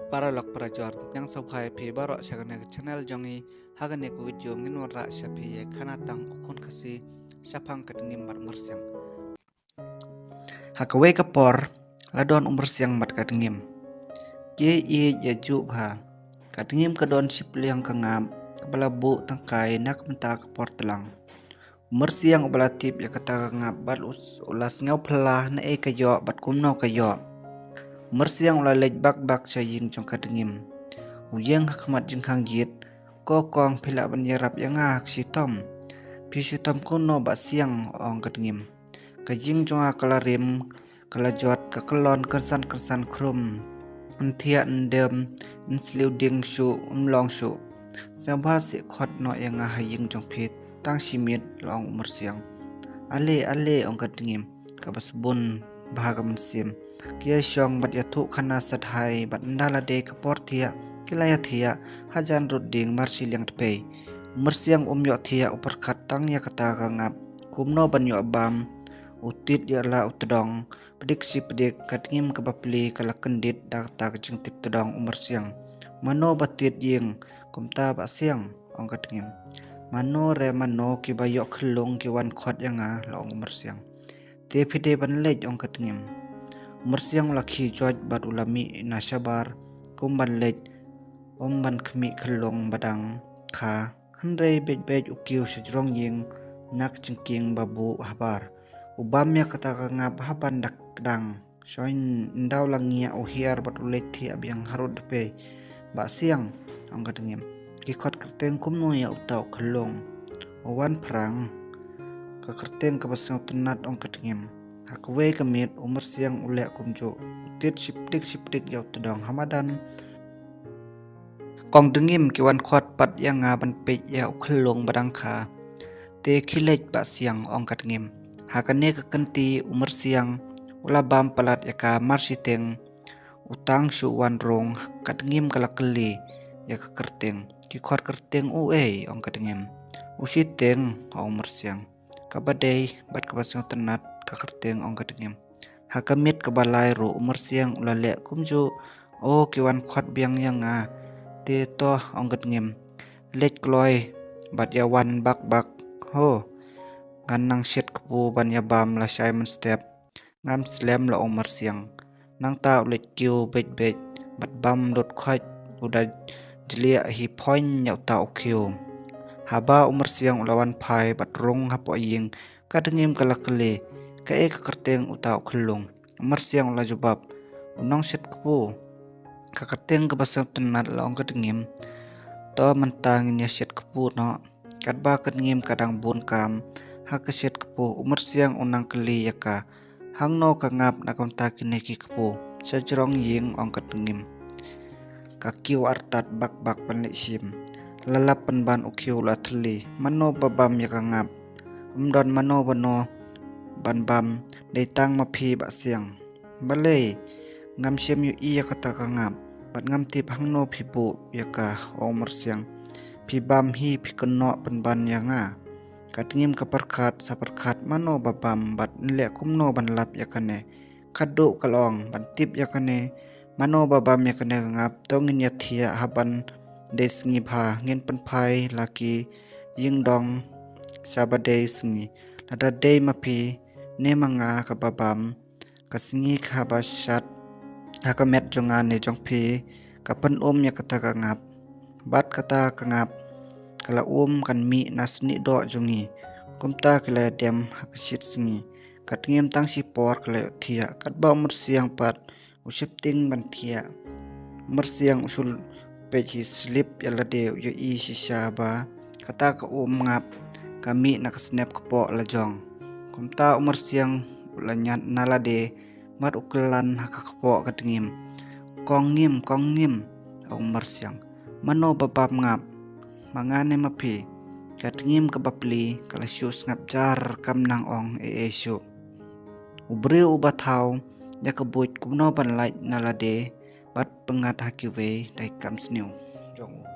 Para lok para jor yang sobai phi barok sagane channel jongi hagane ku video ngin wara sapi ye khana tang ukon kasi sapang katngim mar mersyang hakawe kapor ladon ummersyang mat katngim ye ye ju bha katngim kadon sipliang kangam kepala bu tangkai nak menta kapor telang mersyang ubalatip ya kata ngap bat ulas ngau plah na e kayo bat kumno kayo mersyang ulalej bak saying jong katngim uyang hakmat jingkang yit ko kong phila ban yarap yanga sitom pisitom kuno ba siang ong katngim kajing jonga kalarim kalajot kakelon kersan krum anthia ndem nsliu ding shu umlong shu sabha se khot no yanga haying jong phit tang simit long mersiang ale ong katngim kabasbun bhagam sim kia syong bat yathu khana sathai bat ndala de kapor thia kilaya thia hajan rudding marsilyang tpe mersiang umyo thia uperkhat tang ya kata kangap kumno banyo bam utit yala utdong pedik katngim kabapli kalakendit dakta kajing tip tedong mersiang mano batit ying kumta ba siang ong katngim mano re mano kibayo khlung kiwan khot yanga long mersiang te phide ban lej ong katngim mersiang lakhi joj bat ulami nasabar kumban lej omban khmi khlong badang kha handrei bej ukiu sejrong ying nak jingking babu habar ubamya kata ngap haban dak dang soin ndaw langia uhiar bat ulet thi abyang harut pe ba siang ong katngim ki khot kerteng kumno ya utau khlong owan prang ka kerteng ka basang tenat ong katngim hakwe kamit umur siang ule kumjo utit siptik yaw tedong hamadan kong dengim kiwan khot pat yanga ban pe ya ukhlong badang kha te khilej ba siang ong katngim hakane ka kanti umur siang ula bam palat yaka marsiteng utang su wan rong katngim kalakeli ya ka kerteng ki khot kerteng ue ong katngim usiteng umur siang kabadai bat kabasang tenat ka kerteng ong katngim hakamit kabalai ro umur siang ulale kumjo o kiwan khot biang yanga te to ong katngim lej kloi bat yawan bak ho ngan nang shit kpu ban ya bam la Simon step ngam slam la umur siang nang ta ulet kiu bej bat bam dot khot uda jlia hi point yaw ta ukiu haba umur siang ulawan phai bat rong hapo ying katngim kalakele ka e ka kerteng utau khlung umur siang ula jubab unong shit kpu ka kerteng ka basam tenat la ong katngim to mentang nya shit kpu no katba katngim kadang bun kam hakaset kpu umur siang unang keli yaka hangno kangap nakamta kineki kpu sajrong ying ong katngim kakiu artat bak panle sim lalap penban ukiu la thli mano babam yaka ngap umdon mano bano ban bam deitang maphi ba siang bale ngam siam yu iya kata kangap bat ngam tip hangno phibu yaka umur siang phi bam hi phikono penban yanga katngim kaperkhat saperkhat mano babam bat nle kumno ban lap yakane khadu kalong ban tip yakane mano babam yakane ngap tongin ya thia haban desngi bha ngin panphai laki yingdong sabade sngi nada dei mapi nemanga ka babam kasingi khaba shat hakamet jonga ne jongphi kapan ya kata ngap bat kata ngap kala kan mi nasni do jungi kumta kala dem haksit singi katngim tang si por kala thia katba mersiang pat usipting ban thia mersiang usul peji slip yalade yo i sisa ba kata ka ngap kami nak snap kepo lajong kumta mersiang ulanyat nalade mat uklan hakakpo katngim kong ngim mersiang mano babab ngap mangane mapi katngim kabapli kalasius ngap jar kam nang ong eesyo ubre ubathau yakabut kumno ban lai nalade bat pengat hakiwe dai kam sniu jongu